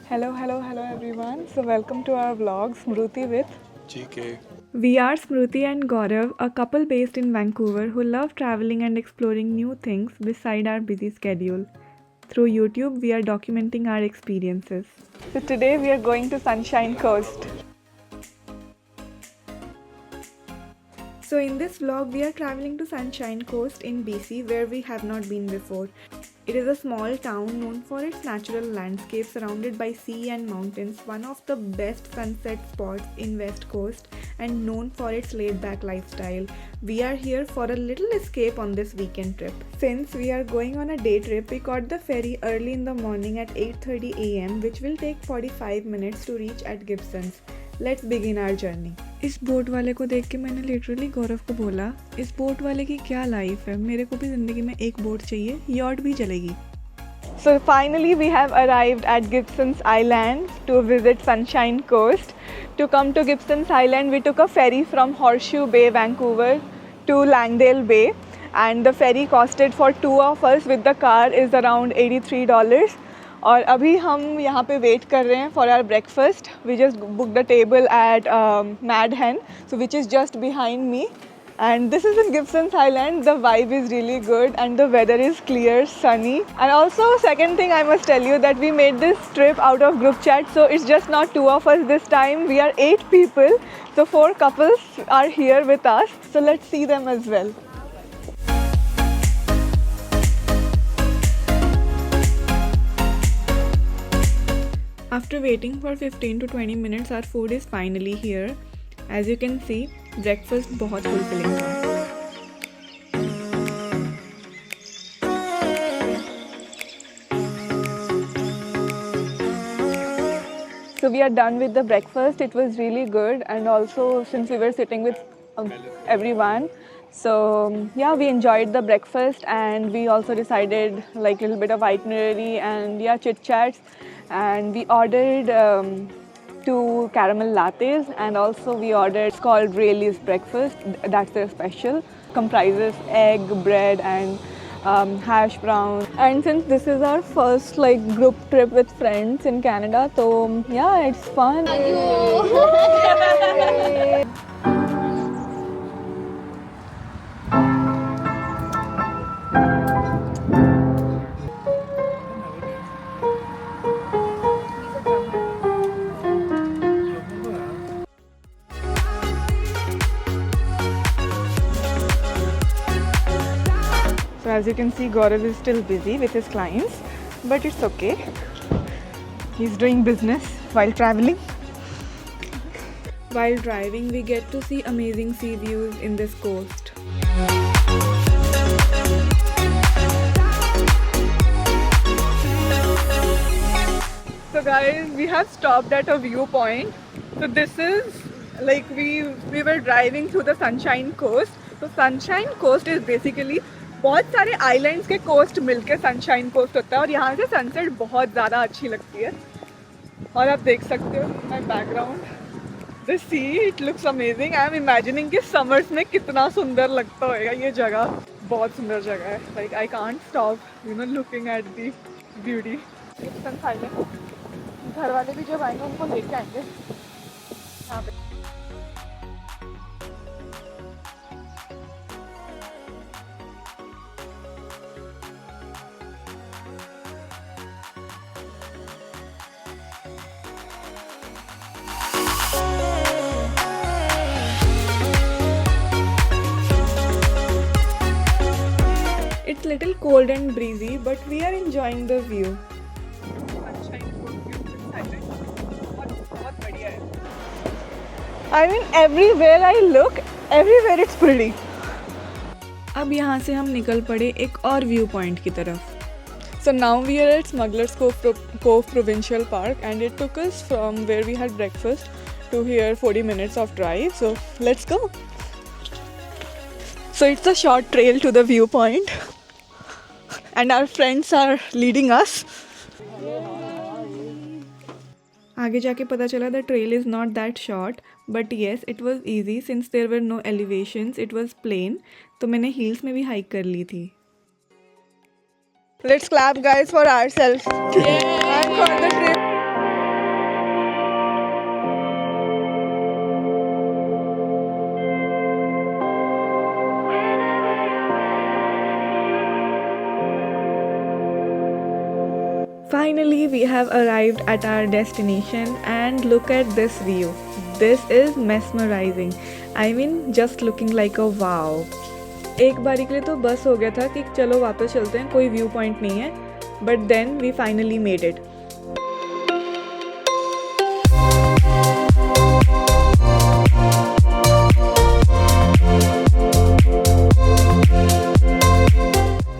Hello everyone. So welcome to our vlog, Smruti with GK. We are Smruti and Gaurav, a couple based in Vancouver who love traveling and exploring new things beside our busy schedule. Through YouTube, we are documenting our experiences. So today we are going to Sunshine Coast. So in this vlog, we are traveling to Sunshine Coast in BC where we have not been before. It is a small town known for its natural landscape surrounded by sea and mountains, one of the best sunset spots in West Coast and known for its laid-back lifestyle. We are here for a little escape on this weekend trip. Since we are going on a day trip, we caught the ferry early in the morning at 8:30 am which will take 45 minutes to reach at Gibsons. Let's begin our journey. इस boat वाले को देख के मैंने literally गौरव को बोला, इस boat वाले की क्या लाइफ है, मेरे को भी ज़िंदगी में एक बोट चाहिए, यॉट भी चलेगी. So finally we have arrived at Gibsons Island to visit Sunshine Coast. To come to Gibsons Island, we took a ferry from Horseshoe Bay, Vancouver to Langdale Bay, and the ferry costed for two of us with the car is around $83. और अभी हम यहाँ पे wait कर रहे हैं for our breakfast. We just book the table at Mad Hen, so which is just behind me. And this is in Gibsons Island. The vibe is really good and the weather is clear, sunny. And also, second thing I must tell you that we made this trip out of group chat. So it's just not two of us this time. We are 8 people. So 4 couples are here with us. So let's see them as well. After waiting for 15 to 20 minutes, our food is finally here. As you can see, breakfast बहुत fulfilling था. So we are done with the breakfast. It was really good, and also since we were sitting with everyone, so yeah, we enjoyed the breakfast, and we also decided like a little bit of itinerary and yeah, chit chats, and we ordered 2 caramel lattes, and also we ordered, it's called Rayleigh's breakfast. That's their special. Comprises egg, bread, and hash brown. And since this is our first like group trip with friends in Canada, so yeah, it's fun. So as you can see, Gaurav is still busy with his clients, but it's okay. He's doing business while traveling. While driving, we get to see amazing sea views in this coast. So guys, we have stopped at a viewpoint. So this is like we were driving through the Sunshine Coast. So Sunshine Coast is basically बहुत सारे islands के coast मिलके sunshine coast होता है, और यहाँ से sunset बहुत ज़्यादा अच्छी लगती है. और आप देख सकते हो my background, the sea, it looks amazing. I am imagining कि समर्स में कितना सुंदर लगता होगा ये जगह. बहुत सुंदर जगह है. Like I can't stop looking at the beauty. घर वाले भी जब आएंगे उनको लेके आएंगे यहाँ पे. It's little cold and breezy, but we are enjoying the view. I mean, everywhere I look, everywhere it's pretty. अब यहाँ से हम निकल पड़े एक और व्यू पॉइंट की तरफ. So now we are at Smugglers Cove Provincial Park, and it took us from where we had breakfast to here 40 minutes of drive. So let's go. So it's a short trail to the viewpoint, and our friends are leading us. आगे जाके पता चला the trail is not that short, but yes, it was easy since there were no elevations. It was plain, तो मैंने heels में भी hike कर ली थी. Let's clap guys for ourselves. And for the trip. Finally, we have arrived at our destination and look at this view. This is mesmerizing. I mean, just looking like a wow. एक बारी के लिए तो बस हो गया था कि चलो वापस चलते हैं, कोई व्यू पॉइंट नहीं है. But then we finally made it.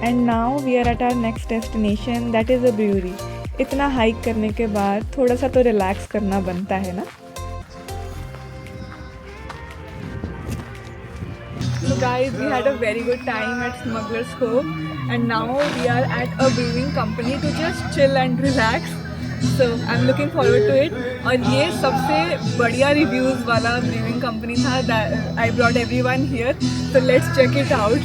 And now we are at our next destination, that is a brewery. इतना हाइक करने के बाद थोड़ा सा तो रिलैक्स करना बनता है ना. So guys, we had a very good time at Smuggler's Cove and now we are at a brewing company to just chill and relax. So I'm looking forward to it. और ये सबसे बढ़िया reviews वाला brewing company था. That I brought everyone here. So let's check it out.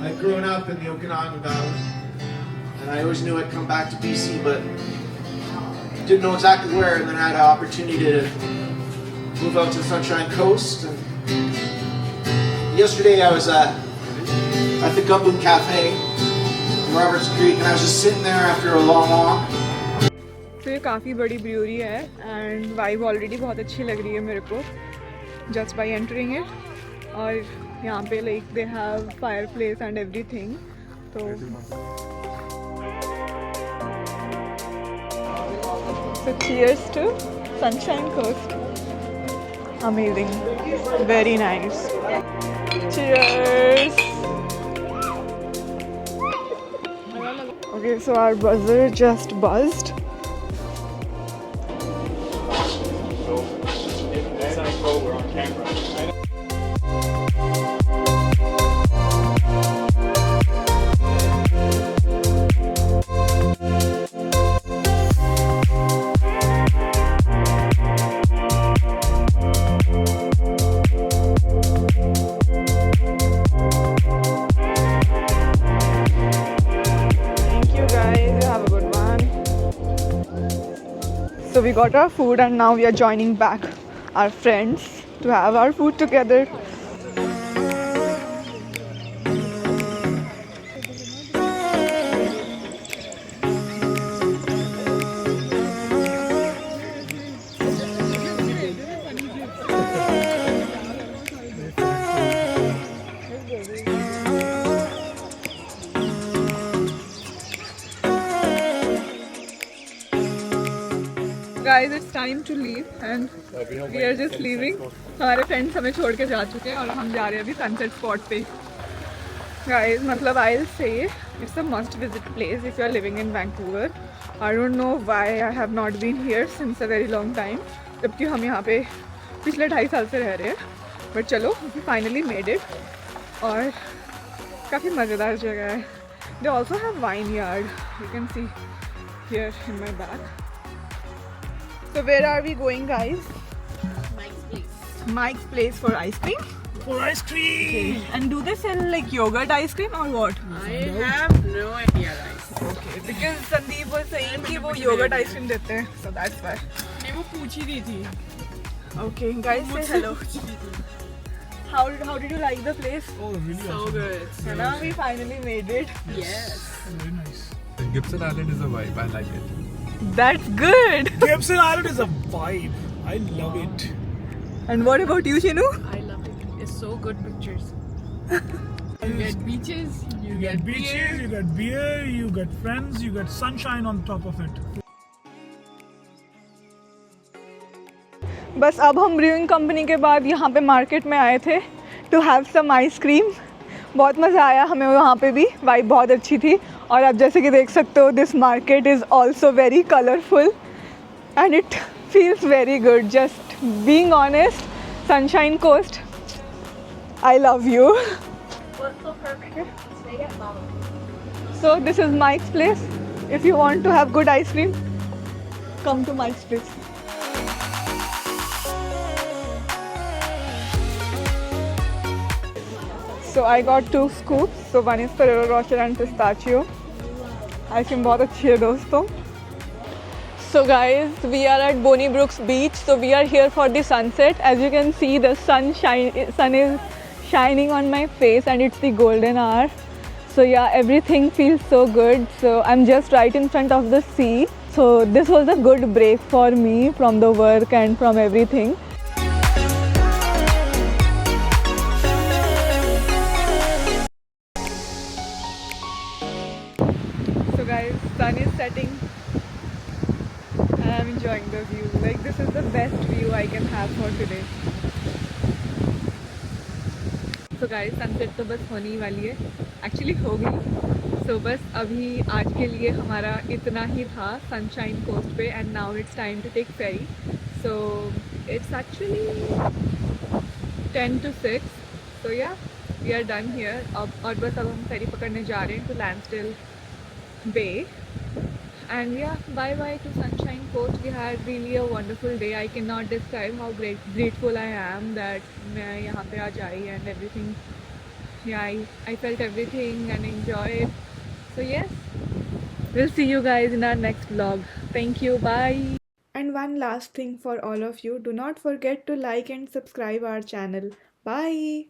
I've grown up in the Okanagan Valley, and I always knew I'd come back to BC, but didn't know exactly where. And then I had an opportunity to move out to the Sunshine Coast. And yesterday I was at the Gumboot Cafe in Roberts Creek, and I was just sitting there after a long walk. तो ये काफ़ी बड़ी brewery है and vibe already बहुत अच्छी लग रही है मेरे को जस्ट बाई एंटरिंग इट. और यहाँ पे like they have fire place and everything. तो cheers to Sunshine Coast. Amazing, very nice. Cheers. Okay, so our buzzer just buzzed. We're on camera. Thank you guys, you have a good one. So we got our food and now we are joining back our friends to have our food together. Guys, it's time to leave and we are just leaving. हमारे friends हमें छोड़ के जा चुके हैं और हम जा रहे हैं अभी सनसेट स्पॉट पे. Guys, मतलब I'll say it's a must visit place if you are living in Vancouver. I don't know why I have not been here since a very long time. जबकि हम यहाँ पे पिछले 2.5 साल से रह रहे हैं. But चलो, we finally made it. और काफ़ी मज़ेदार जगह है. They also have vineyard. You can see here in my back. So where are we going, guys? Mike's place. Mike's place for ice cream. For ice cream! And do they sell like yogurt ice cream or what? I have no idea, guys. Okay, because Sandeep was saying कि वो yogurt ice cream देते हैं, so that's why. नहीं वो पूछ ही रही थी. Okay, guys, say hello. How did you like the place? Oh, really So good. So now we finally made it. Yes. Very nice. Gibson Island is a vibe. I like it. That's good. Gibson Island is a vibe. I love it. And what about you, Shinu? I love it. It's so good pictures. You get beaches. You You get get beaches, you get beer, you get friends, you get sunshine on top of it. बस अब हम brewing company के बाद यहाँ पे market में आए थे टू हैव सम आइसक्रीम. बहुत मज़ा आया हमें वहाँ पे भी. वाइब बहुत अच्छी थी. और आप जैसे कि देख सकते हो this market is also very colourful and it feels very good. Just being honest, Sunshine Coast, I love you. So this is Mike's place. If you want to have good ice cream, come to Mike's place. So I got 2 scoops. So one is Ferrero Rocher and pistachio. Ice cream बहुत अच्छी है दोस्तों. So guys, we are at Bonny Brooks Beach. So we are here for the sunset. As you can see, the sun is shining on my face and it's the golden hour. So yeah, everything feels so good. So I'm just right in front of the sea. So this was a good break for me from the work and from everything. So guys, sun is setting and I'm enjoying the view. Like this is the best view I can have for today. So guys, sunset तो बस होने ही वाली है, actually हो गई. So बस अभी आज के लिए हमारा इतना ही था सनशाइन कोस्ट पे and now it's time to take ferry. So it's actually 10 to 6. So yeah, we are done here. अब और बस अब हम फेरी पकड़ने जा रहे हैं to Lansdale Bay. And yeah, bye bye to Sunshine Coast. We had really a wonderful day. I cannot describe how grateful I am that मैं यहाँ पे आज आई and everything. Yeah, I felt everything and enjoyed. So yes, we'll see you guys in our next vlog. Thank you. Bye. And one last thing for all of you, do not forget to like and subscribe our channel. Bye.